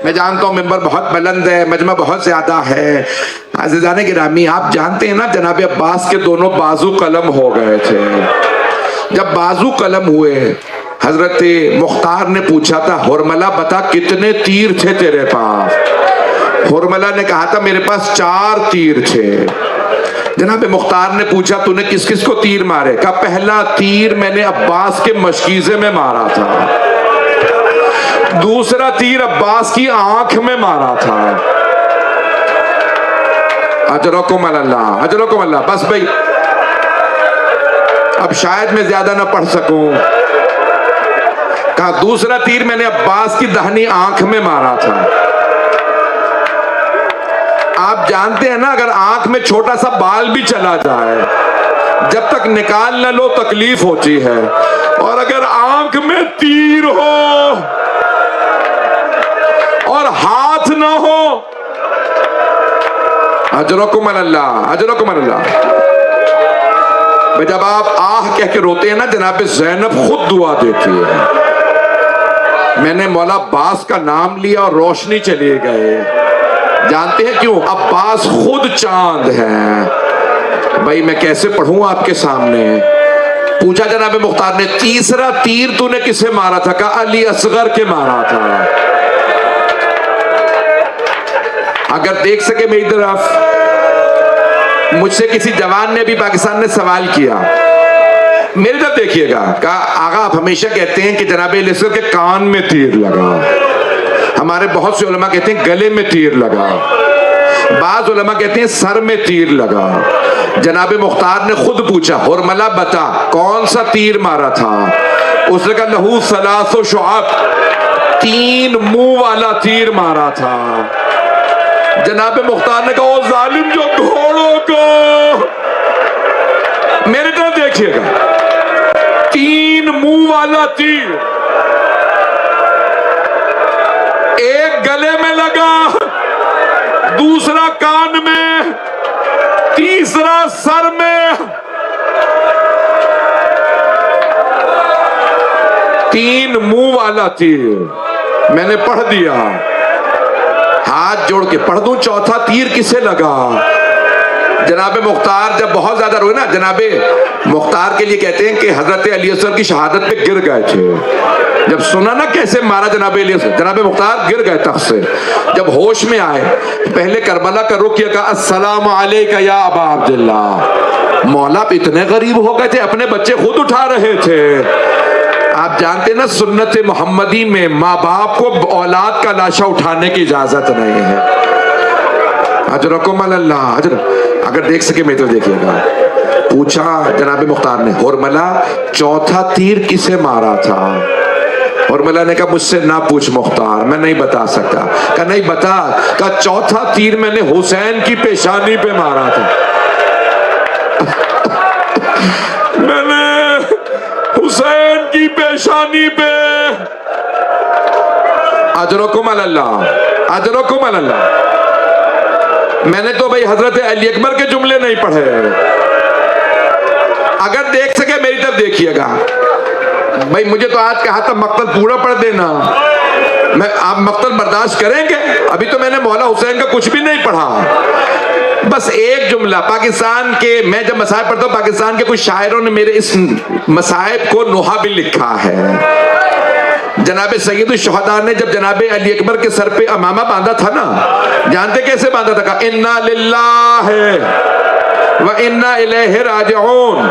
मैं जानता हूँ मिंबर बहुत बुलंद है, मजमा बहुत ज्यादा है। अज़ीज़ाने गिरामी, आप जानते हैं ना जनाब अब्बास के दोनों बाजू कलम हो गए थे। जब बाजू कलम हुए, हजरत मुख्तार ने पूछा था, हुरमला बता कितने तीर थे तेरे पास? हुरमला ने कहा था मेरे पास 4 तीर थे। जनाब मुख्तार ने पूछा तूने किस किस को तीर मारे? कहा पहला तीर मैंने अब्बास के मशकीज़े में मारा था, दूसरा तीर अब्बास की आंख में मारा था। अजरकुम अल्लाह, अजरकुम अल्लाह। बस भाई, अब शायद मैं ज्यादा ना पढ़ सकूं। कहा दूसरा तीर मैंने अब्बास की दाहिनी आंख में मारा था। आप जानते हैं ना, अगर आंख में छोटा सा बाल भी चला जाए, जब तक निकाल न लो तकलीफ होती है, और अगर आंख में तीर हो और हाथ ना हो, अजरकुम अल्लाह, अजरकुम अल्लाह। जब आप आह कह के रोते हैं ना, जनाब ज़ैनब खुद दुआ देती है। मैंने मौला अब्बास का नाम लिया और रोशनी चले गए। जानते हैं क्यों? अब्बास खुद चांद है। भाई मैं कैसे पढ़ूं आपके सामने? पूछा जनाब मुख्तार ने, तीसरा तीर तूने किसे मारा था? कहा अली असगर के मारा था। अगर देख सके मेरी तरफ, मुझसे किसी जवान ने भी पाकिस्तान ने सवाल किया, मेरी तरफ देखिएगा। कहा आगा आप हमेशा कहते हैं कि जनाब अली असगर के कान में तीर लगा, हमारे बहुत से उलमा कहते हैं गले में तीर लगा, बाज उलमा कहते हैं सर में तीर लगा। जनाब मुख्तार ने खुद पूछा, हुरमला बता कौन सा तीर मारा था? उसने कहा लहू सलासो शुअब, 3 मुंह वाला तीर मारा था। जनाब मुख्तार ने कहा ओ जालिम जो घोड़ों को, मेरी तरफ देखिएगा, 3 मुंह वाला तीर, एक गले में लगा, दूसरा कान में, तीसरा सर में। 3 मुंह वाला तीर मैंने पढ़ दिया। हाथ जोड़ के पढ़ दूं चौथा तीर किसे लगा? जनाबे मुख्तार जब बहुत ज्यादा रोए ना, जनाबे मुख्तार के लिए कहते हैं कि हजरत अली असगर की शहादत पे गिर गए थे। जब सुना ना कैसे मारा जनाबे अली असगर, जनाबे मुख्तार गिर गए तख्त से। जब होश में आए, पहले करबला का रुख किया, कहा अस्सलाम अलैका या अबा अब्दुल्लाह। मौला इतने गरीब हो गए थे, अपने बच्चे खुद उठा रहे थे। आप जानते ना सुन्नत मोहम्मदी में माँ बाप को औलाद का लाशा उठाने की इजाजत नहीं है। अजरकुम अल्लाह, अजर। अगर देख सके मैं तो देखिएगा। पूछा जनाब मुख्तार ने, हुरमला चौथा तीर किसे मारा था? हुरमला ने कहा मुझसे ना पूछ मुख्तार, मैं नहीं बता सकता। कहा नहीं बता। कहा चौथा तीर मैंने हुसैन की पेशानी पे मारा था। मैंने हुसैन की पेशानी पे। अजरकुम अल्लाह, अजरकुम अल्लाह। मैंने तो भाई हजरत अली अकबर के जुमले नहीं पढ़े। अगर देख सके मेरी तरफ देखिएगा। भाई मुझे तो आज कहा था मक्तल पूरा पढ़ देना, मैं आप मक्तल बर्दाश्त करेंगे? अभी तो मैंने मौला हुसैन का कुछ भी नहीं पढ़ा। बस एक जुमला, पाकिस्तान के, मैं जब मसाइब पढ़ता हूँ, पाकिस्तान के कुछ शायरों ने मेरे इस मसाइब को नुहा भी लिखा है। जनाब सैयद शुहदा ने जब जनाब अली अकबर के सर पे अमामा बांधा था ना, जानते कैसे बांधा था? कहा इन्ना लिल्लाहि व इन्ना इलैहि राजिऊन।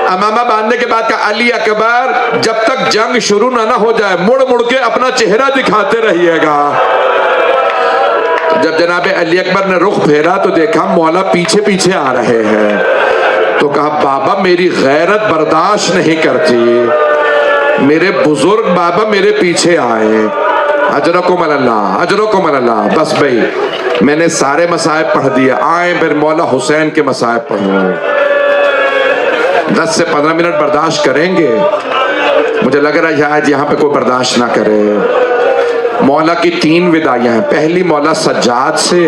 अमामा बांधने के बाद कहा अली अकबर जब तक जंग शुरू ना हो जाए मुड़ मुड़ के अपना चेहरा दिखाते रहिएगा। जब जनाब अली अकबर ने रुख फेरा तो देखा मौला पीछे पीछे आ रहे हैं। तो कहा बाबा मेरी गैरत बर्दाश्त नहीं करती, मेरे बुजुर्ग बाबा मेरे पीछे आए। अजरकुम अल्लाह, अजरकुम अल्लाह। बस भाई मैंने सारे मसाइब पढ़ दिए, आए फिर मौला हुसैन के मसाइब पढ़ो। 10 से 15 मिनट बर्दाश्त करेंगे? मुझे लग रहा है शायद यहाँ पे कोई बर्दाश्त ना करे। मौला की 3 विदाइयां हैं। पहली मौला सज्जाद से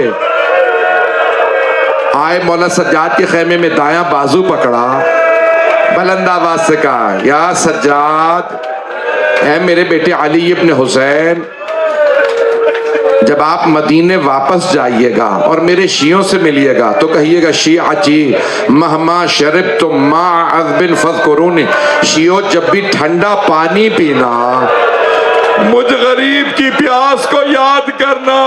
आए, मौला सज्जाद के खेमे में दायां बाजू पकड़ा, बुलंद आवाज से कहा या सज्जाद, ऐ मेरे बेटे अली इब्न हुसैन, जब आप मदीने वापस जाइएगा और मेरे शियों से मिलिएगा तो कहिएगा शियाची महमा शरब तो माँ अज़बिन फज़कुरूनी, शियो जब भी ठंडा पानी पीना मुझ गरीब की प्यास को याद करना।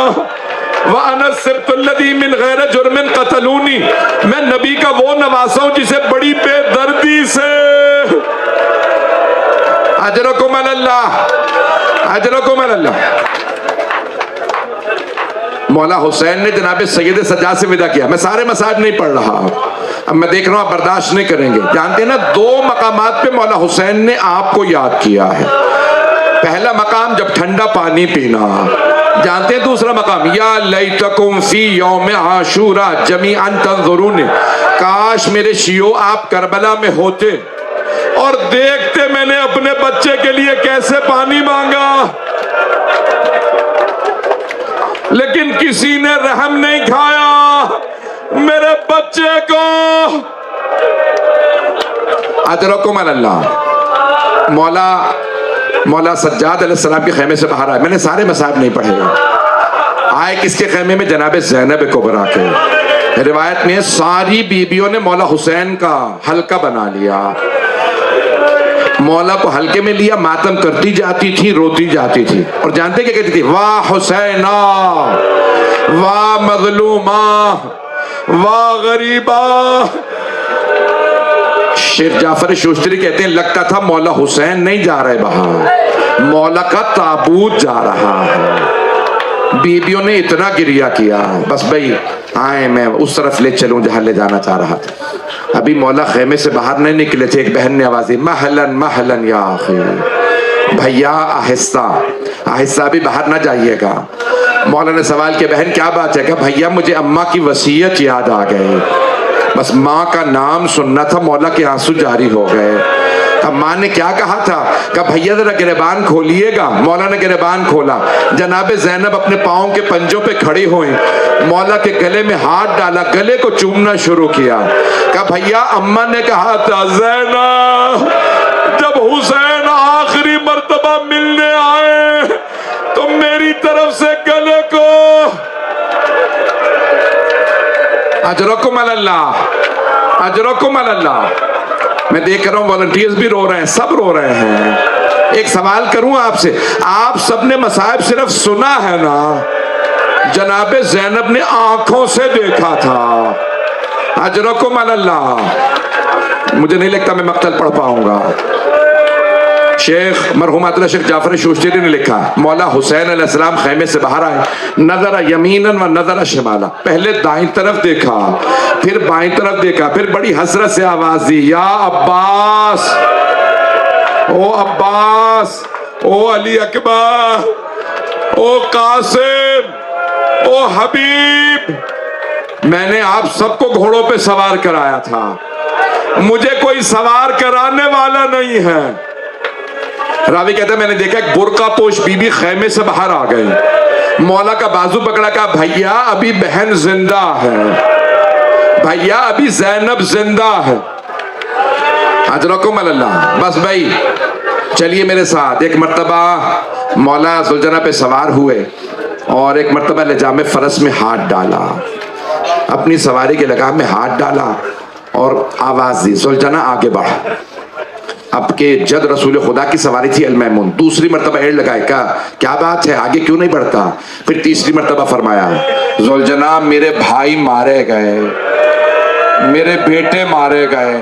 वानसब्तुल्लज़ी मिन गैर जुर्मिन क़तलूनी, मैं नबी का वो नवासा हूं जिसे बड़ी बेदर्दी से। अजरकुम अल्लाह, अजरकुम अल्लाह। मौला हुसैन ने जनाब सैयद सज्जाद से विदा किया। मैं सारे मसाइब नहीं पढ़ रहा, अब मैं देख रहा हूं आप बर्दाश्त नहीं करेंगे। जानते हैं ना, दो मकामात पे मौला हुसैन ने आपको याद किया है। पहला मकाम जब ठंडा पानी पीना, जानते हैं दूसरा मकाम या लैतकुम फी यौम आशूरा जमीअन तंजुरून, काश मेरे शियो आप करबला में होते और देखते मैंने अपने बच्चे के लिए कैसे पानी मांगा, लेकिन किसी ने रहम नहीं खाया मेरे बच्चे को। अजरकुम अल्लाह। मौला सज्जाद अलैहिस्सलाम के खेमे से बाहर आए। मैंने सारे मसाइब नहीं पढ़े। आए किसके खेमे में? जनाब ज़ैनब कुबरा के। रिवायत में सारी बीबियों ने मौला हुसैन का हल्का बना लिया, मौला को हल्के में लिया, मातम करती जाती थी, रोती जाती थी। और जानते क्या कहती थी? वाह हुसैना, वाह मजलूमा, वाह गरीबा। शेर जाफर शोश्तरी कहते हैं लगता था मौला हुसैन नहीं जा रहे बाहर, मौला का ताबूत जा रहा है। बीबियों ने इतना गिरिया किया, बस भाई आए मैं उस तरफ ले चलूं जहां ले जाना चाह रहा था। अभी मौला खेमे से बाहर नहीं निकले थे, एक बहन ने आवाज दी, महलन महलन या अखी, भैया आहिस्ता आहिस्ता भी बाहर ना जाइएगा। मौला ने सवाल किया, बहन क्या बात है? क्या भैया मुझे अम्मा की वसीयत याद आ गई, बस माँ का नाम सुनना था, मौला के आंसू जारी हो गए। अब माँ ने क्या कहा था? कहा भैया जरा गिरबान खोलिएगा। मौला ने गिरबान खोला, जनाबे ज़ैनब अपने पाँव के पंजों पे खड़ी हुई, मौला के गले में हाथ डाला, गले को चूमना शुरू किया। कहा भैया अम्मा ने कहा था ज़ैनब जब हुसैन आखिरी मर्तबा मिलने आए तो मेरी तरफ से गले को। अजरकुम अल्लाह, अजरकुम अल्लाह। मैं देख रहा हूं वॉलंटियर्स भी रो रहे हैं, सब रो रहे हैं। एक सवाल करूं आपसे, आप सबने मसाइब सिर्फ सुना है ना? जनाबे ज़ैनब ने आंखों से देखा था। अजरकुम अल्लाह। मुझे नहीं लगता मैं मक्तल पढ़ पाऊंगा। शेख मरहूम आतला शेख जाफर शोश्तरी ने लिखा, मौला हुसैन अलैहिस्सलाम खेमे से बाहर आए, नजरा यमीनन व नजरा शिमाला, पहले दाईं तरफ देखा, फिर बाईं तरफ देखा, फिर बड़ी हसरत से आवाज दी, या अब्बास, ओ अब्बास, ओ अली अकबर, ओ कासिम, ओ हबीब, मैंने आप सबको घोड़ों पे सवार कराया था, मुझे कोई सवार कराने वाला नहीं है। रावी कहता है मैंने देखा एक बुर्का पोश बीबी खेमे से बाहर आ गई, मौला का बाजू पकड़ा, कहा भैया अभी बहन जिंदा है, भैया अभी ज़ैनब जिंदा है। अजरकुम अल्लाह। बस भाई चलिए मेरे साथ। एक मर्तबा मौला सुलझना पे सवार हुए और एक मर्तबा लिजाम फरस में हाथ डाला, अपनी सवारी के लगाम में हाथ डाला और आवाज दी, सुलझना आगे बढ़। अब के जद रसूल खुदा की सवारी थी अल-मैमून, दूसरी मर्तबा एड़ लगाए, का क्या बात है आगे क्यों नहीं बढ़ता? फिर तीसरी मर्तबा फरमाया, ज़ुलजना मेरे भाई मारे गए, मेरे बेटे मारे गए,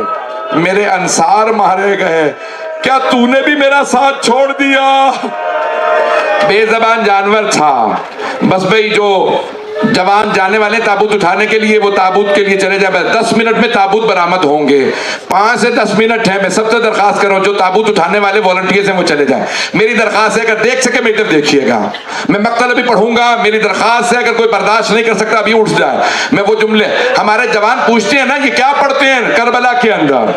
मेरे अंसार मारे गए, क्या तूने भी मेरा साथ छोड़ दिया? बेज़बान जानवर था, बस भाई जो जवान जाने वाले ताबूत उठाने के लिए वो ताबूत के लिए चले जाए, 10 मिनट में ताबूत बरामद होंगे, 5 से 10 मिनट है। मैं सबसे दरखास्त कर रहा हूँ जो ताबूत उठाने वाले वॉलंटियर्स हैं वो चले जाए। मेरी दरखास्त है अगर देख सके मेरी तरफ देखिएगा, मैं मक्तल अभी पढ़ूंगा, मेरी दरखास्त है अगर कोई बर्दाश्त नहीं कर सकता अभी उठ जाए। मैं वो जुमले हमारे जवान पूछते हैं ना ये क्या पढ़ते हैं करबला के अंदर,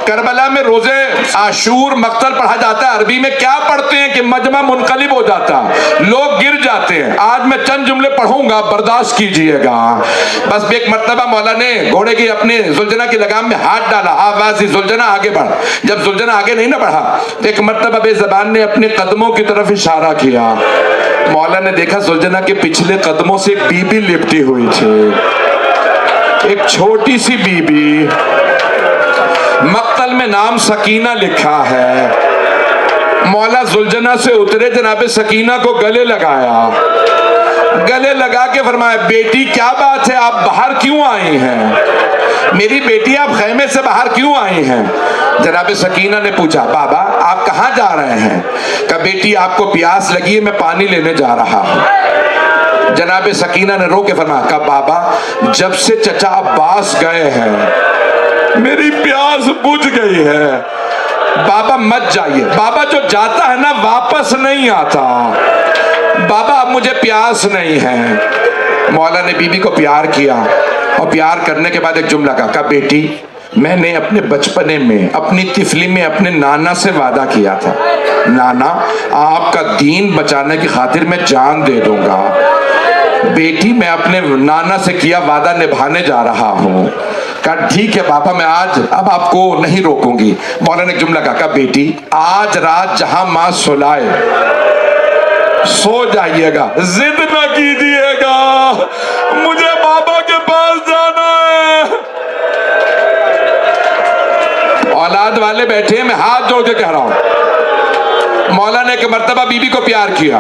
करबला में रोजे आशूर मक्तल पढ़ा जाता है, अरबी में क्या पढ़ते हैं कि मजमा मुनकलिब हो जाता, लोग गिर जाते हैं। आज मैं चंद जुमले पढ़ूंगा, बर्दाश्त कीजिएगा। बस एक मर्तबा मौला ने घोड़े की अपने ज़ुलझना की लगाम में हाथ डाला, आवाज दी ज़ुलझना आगे बढ़। जब ज़ुलझना आगे नहीं ना बढ़ा तो एक मर्तबा बेज़बान ने अपने कदमों की तरफ इशारा किया, मौला ने देखा सुलझना के पिछले कदमों से एक बीबी लिपटी हुई थी, एक छोटी सी बीबी, मक्तल में नाम सकीना लिखा है। मौला जुलझना से उतरे, जनाबे सकीना को गले लगाया, गले लगा के फरमाया, बेटी क्या बात है, आप बाहर क्यों आई हैं? मेरी बेटी आप खैमे से बाहर क्यों आई हैं? जनाबे सकीना ने पूछा, बाबा आप कहाँ जा रहे हैं? कहा, बेटी आपको प्यास लगी है, मैं पानी लेने जा रहा हूँ। जनाबे सकीना ने रो के फरमाया, कहा बाबा जब से चचा अब्बास गए हैं मेरी प्यास बुझ गई है, बाबा मत जाइए। बाबा जो जाता है ना वापस नहीं आता, बाबा अब मुझे प्यास नहीं है। मौला ने बीबी को प्यार किया और प्यार करने के बाद एक जुमला कहा, बेटी मैंने अपने बचपने में, अपनी तिफली में अपने नाना से वादा किया था, नाना आपका दीन बचाने की खातिर मैं जान दे दूंगा। बेटी मैं अपने नाना से किया वादा निभाने जा रहा हूँ। कहा ठीक है बाबा, मैं आज अब आपको नहीं रोकूंगी। मौला ने जुमला कहा, बेटी आज रात जहां मां सुलाए सो जाइएगा, जिद ना कीजिएगा, मुझे बाबा के पास जाना है। औलाद वाले बैठे, मैं हाथ जोड़ के कह रहा हूं, मौला ने एक मर्तबा बीबी को प्यार किया।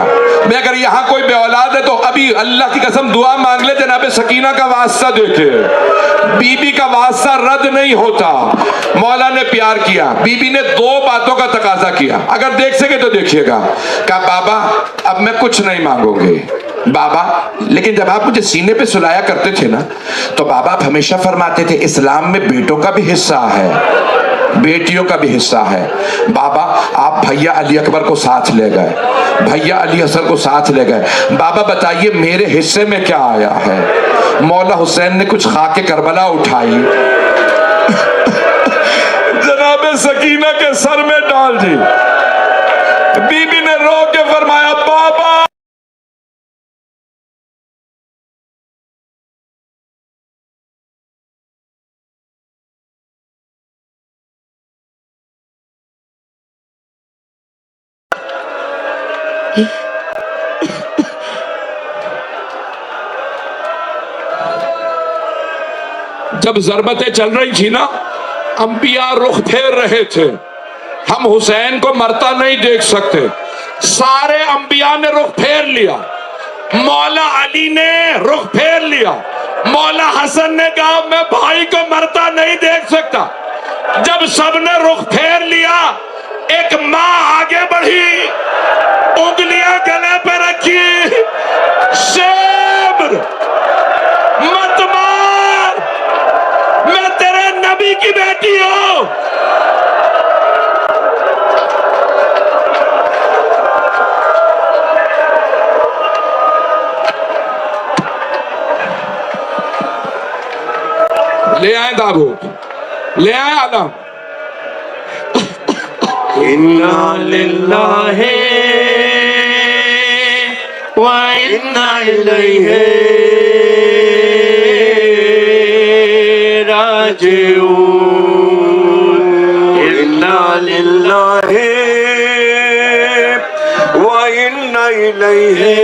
मैं अगर यहाँ कोई बे औलाद है तो अभी अल्लाह की कसम दुआ मांग ले, जनाबे सकीना का वास्ता देखे, बीबी का वास्ता रद्द नहीं होता। मौला ने प्यार किया, बीबी ने दो बातों का तकाजा किया, अगर देख सके तो देखिएगा। कहा बाबा अब मैं कुछ नहीं मांगोगे बाबा, लेकिन जब आप मुझे सीने पे सुलाया करते थे ना तो बाबा आप हमेशा फरमाते थे इस्लाम में बेटों का भी हिस्सा है, बेटियों का भी हिस्सा है। बाबा आप भैया अली अकबर को साथ ले गए, भैया अली हसन को साथ ले गए, बाबा बताइए मेरे हिस्से में क्या आया है? मौला हुसैन ने कुछ खाके करबला उठाई, जनाबे सकीना के सर में डाल दी। बीबी ने रो के फरमाया, बाबा जब ज़रबतें चल रही थी ना, अंबिया रुख फेर रहे थे, हम हुसैन को मरता नहीं देख सकते, सारे अंबिया ने रुख फेर लिया, मौला अली ने रुख फेर लिया, मौला हसन ने कहा मैं भाई को मरता नहीं देख सकता। जब सबने रुख फेर लिया, एक मां आगे बढ़ी, उंगलियां गले पे रखी, शेर मत मार, मैं तेरे नबी की बेटी हूं। ले आए दाऊद, ले आए आलम। इन्ना लिल्लाहि व इन्ना इलैहि राजिऊन। इन्ना लिल्लाहि व इन्ना इलैहि